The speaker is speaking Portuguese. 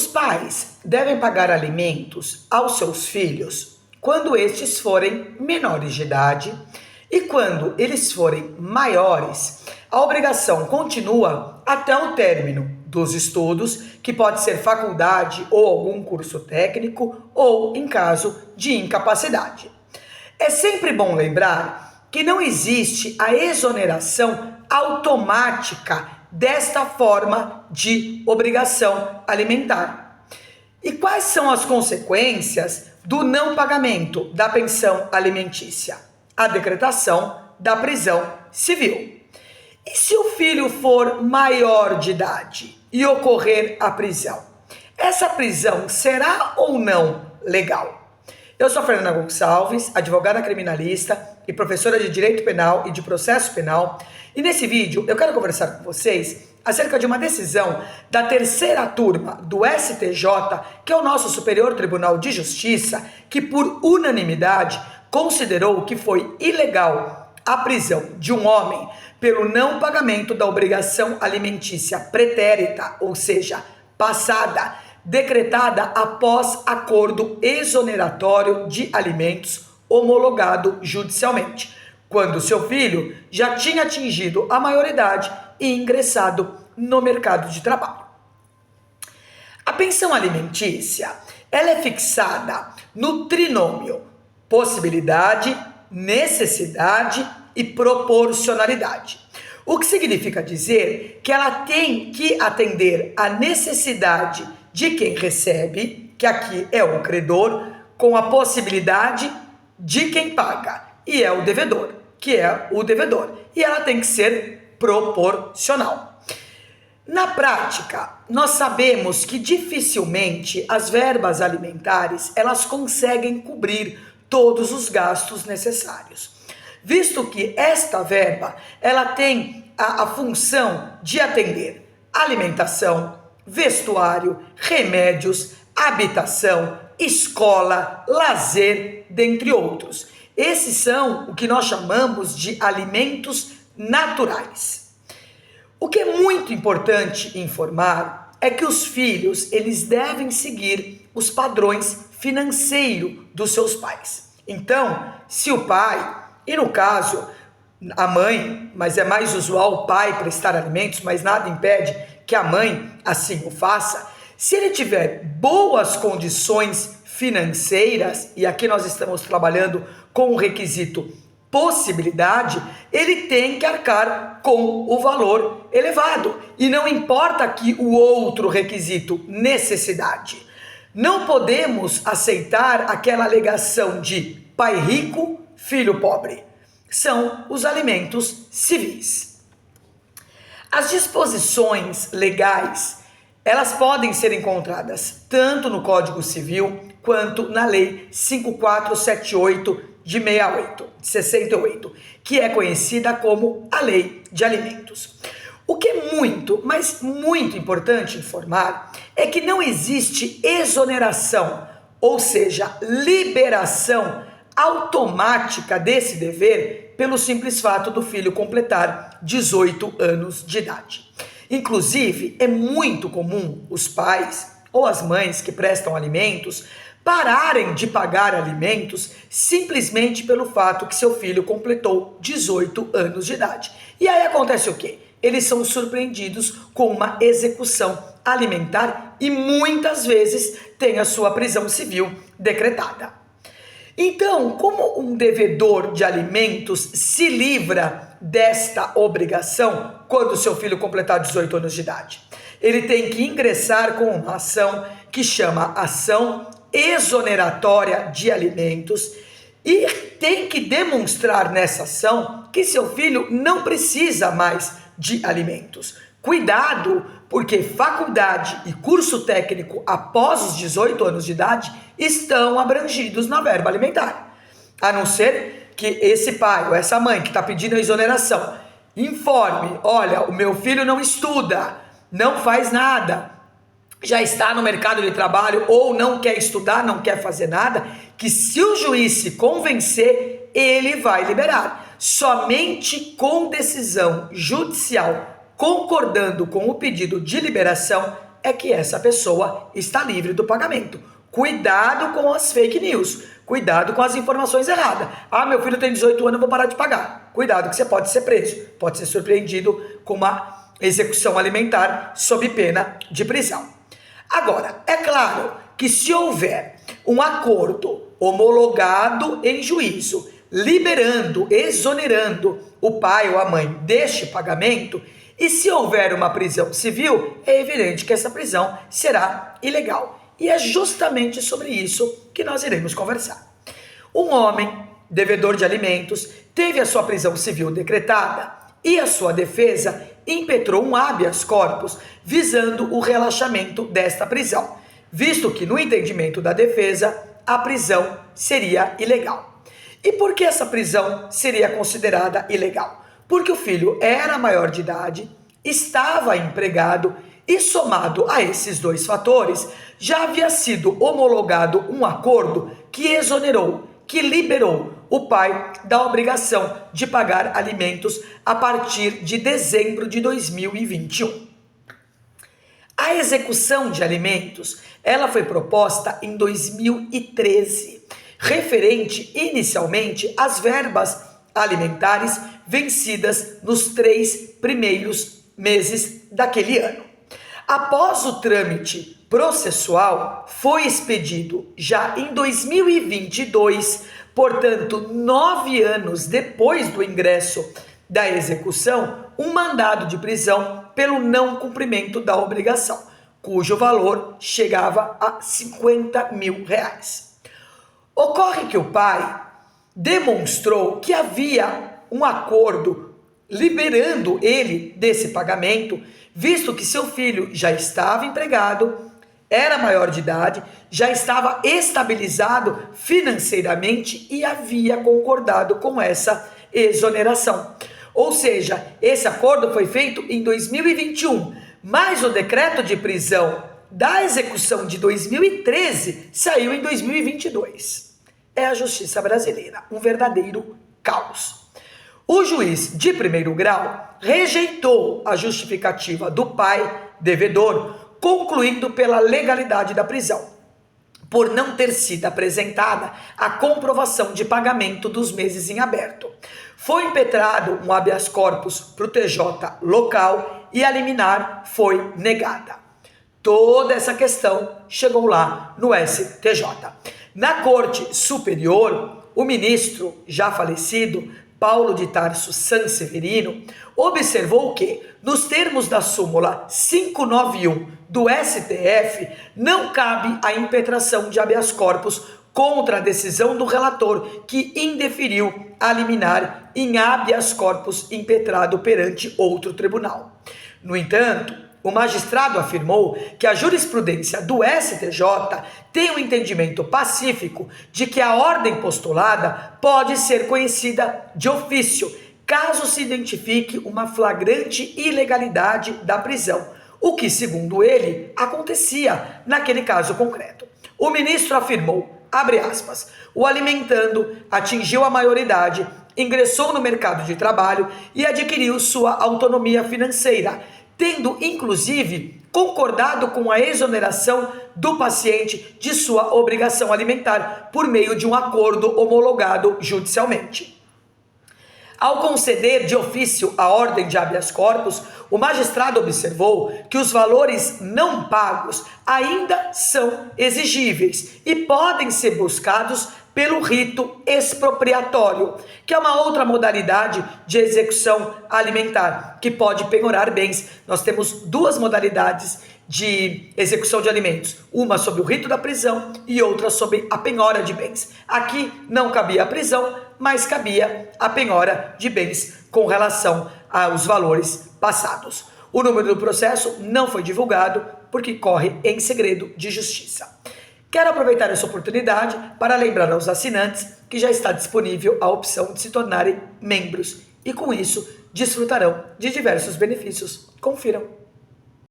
Os pais devem pagar alimentos aos seus filhos quando estes forem menores de idade e quando eles forem maiores, a obrigação continua até o término dos estudos, que pode ser faculdade ou algum curso técnico ou em caso de incapacidade. É sempre bom lembrar que não existe a exoneração automática desta forma de obrigação alimentar. E quais são as consequências do não pagamento da pensão alimentícia? A decretação da prisão civil. E se o filho for maior de idade e ocorrer a prisão? Essa prisão será ou não legal? Eu sou a Fernanda Gonçalves, advogada criminalista e professora de Direito Penal e de Processo Penal. E nesse vídeo eu quero conversar com vocês acerca de uma decisão da terceira turma do STJ, que é o nosso Superior Tribunal de Justiça, que por unanimidade considerou que foi ilegal a prisão de um homem pelo não pagamento da obrigação alimentícia pretérita, ou seja, passada, decretada após acordo exoneratório de alimentos homologado judicialmente, quando seu filho já tinha atingido a maioridade e ingressado no mercado de trabalho. A pensão alimentícia, ela é fixada no trinômio possibilidade, necessidade e proporcionalidade. O que significa dizer que ela tem que atender à necessidade de quem recebe, que aqui é o credor, com a possibilidade de quem paga, e é o devedor, que é o devedor. E ela tem que ser proporcional. Na prática, nós sabemos que dificilmente as verbas alimentares, elas conseguem cobrir todos os gastos necessários, visto que esta verba, ela tem a função de atender alimentação, vestuário, remédios, habitação, escola, lazer, dentre outros. Esses são o que nós chamamos de alimentos naturais. O que é muito importante informar é que os filhos, eles devem seguir os padrões financeiros dos seus pais. Então, se o pai, e no caso a mãe, mas é mais usual o pai prestar alimentos, mas nada impede que a mãe assim o faça, se ele tiver boas condições financeiras, e aqui nós estamos trabalhando com o requisito possibilidade, ele tem que arcar com o valor elevado. E não importa aqui o outro requisito, necessidade. Não podemos aceitar aquela alegação de pai rico, filho pobre. São os alimentos civis. As disposições legais, elas podem ser encontradas tanto no Código Civil quanto na Lei 5478 de 68, que é conhecida como a Lei de Alimentos. O que é muito, mas muito importante informar é que não existe exoneração, ou seja, liberação automática desse dever pelo simples fato do filho completar 18 anos de idade. Inclusive, é muito comum os pais ou as mães que prestam alimentos pararem de pagar alimentos simplesmente pelo fato que seu filho completou 18 anos de idade. E aí acontece o quê? Eles são surpreendidos com uma execução alimentar e muitas vezes têm a sua prisão civil decretada. Então, como um devedor de alimentos se livra desta obrigação quando seu filho completar 18 anos de idade? Ele tem que ingressar com uma ação que chama ação exoneratória de alimentos e tem que demonstrar nessa ação que seu filho não precisa mais de alimentos. Cuidado, porque faculdade e curso técnico após os 18 anos de idade estão abrangidos na verba alimentar. A não ser que esse pai ou essa mãe que está pedindo a exoneração informe, olha, o meu filho não estuda, não faz nada, já está no mercado de trabalho ou não quer estudar, não quer fazer nada, que se o juiz se convencer, ele vai liberar. Somente com decisão judicial concordando com o pedido de liberação é que essa pessoa está livre do pagamento. Cuidado com as fake news, cuidado com as informações erradas. Ah, meu filho tem 18 anos, eu vou parar de pagar. Cuidado que você pode ser preso, pode ser surpreendido com uma execução alimentar sob pena de prisão. Agora, é claro que se houver um acordo homologado em juízo, liberando, exonerando o pai ou a mãe deste pagamento, e se houver uma prisão civil, é evidente que essa prisão será ilegal. E é justamente sobre isso que nós iremos conversar. Um homem, devedor de alimentos, teve a sua prisão civil decretada e a sua defesa impetrou um habeas corpus visando o relaxamento desta prisão, visto que no entendimento da defesa a prisão seria ilegal. E por que essa prisão seria considerada ilegal? Porque o filho era maior de idade, estava empregado e, somado a esses dois fatores, já havia sido homologado um acordo que exonerou, que liberou o pai da obrigação de pagar alimentos a partir de dezembro de 2021. A execução de alimentos, ela foi proposta em 2013, referente inicialmente às verbas alimentares vencidas nos 3 primeiros meses daquele ano. Após o trâmite processual, foi expedido já em 2022, portanto, 9 anos depois do ingresso da execução, um mandado de prisão pelo não cumprimento da obrigação, cujo valor chegava a R$50 mil. Ocorre que o pai demonstrou que havia um acordo liberando ele desse pagamento, visto que seu filho já estava empregado, era maior de idade, já estava estabilizado financeiramente e havia concordado com essa exoneração. Ou seja, esse acordo foi feito em 2021, mas o decreto de prisão da execução de 2013 saiu em 2022. É a justiça brasileira, um verdadeiro caos. O juiz de primeiro grau rejeitou a justificativa do pai devedor, concluindo pela legalidade da prisão, por não ter sido apresentada a comprovação de pagamento dos meses em aberto. Foi impetrado um habeas corpus para o TJ local e a liminar foi negada. Toda essa questão chegou lá no STJ. Na Corte Superior, o ministro já falecido, Paulo de Tarso Sanseverino, observou que, nos termos da súmula 591 do STF, não cabe a impetração de habeas corpus contra a decisão do relator que indeferiu a liminar em habeas corpus impetrado perante outro tribunal. No entanto, o magistrado afirmou que a jurisprudência do STJ tem um entendimento pacífico de que a ordem postulada pode ser conhecida de ofício, caso se identifique uma flagrante ilegalidade da prisão, o que, segundo ele, acontecia naquele caso concreto. O ministro afirmou, abre aspas, o alimentando atingiu a maioridade, ingressou no mercado de trabalho e adquiriu sua autonomia financeira, tendo inclusive concordado com a exoneração do paciente de sua obrigação alimentar por meio de um acordo homologado judicialmente. Ao conceder de ofício a ordem de habeas corpus, o magistrado observou que os valores não pagos ainda são exigíveis e podem ser buscados pelo rito expropriatório, que é uma outra modalidade de execução alimentar, que pode penhorar bens. Nós temos duas modalidades de execução de alimentos, uma sob o rito da prisão e outra sob a penhora de bens. Aqui não cabia a prisão, mas cabia a penhora de bens com relação aos valores passados. O número do processo não foi divulgado porque corre em segredo de justiça. Quero aproveitar essa oportunidade para lembrar aos assinantes que já está disponível a opção de se tornarem membros e com isso desfrutarão de diversos benefícios. Confiram!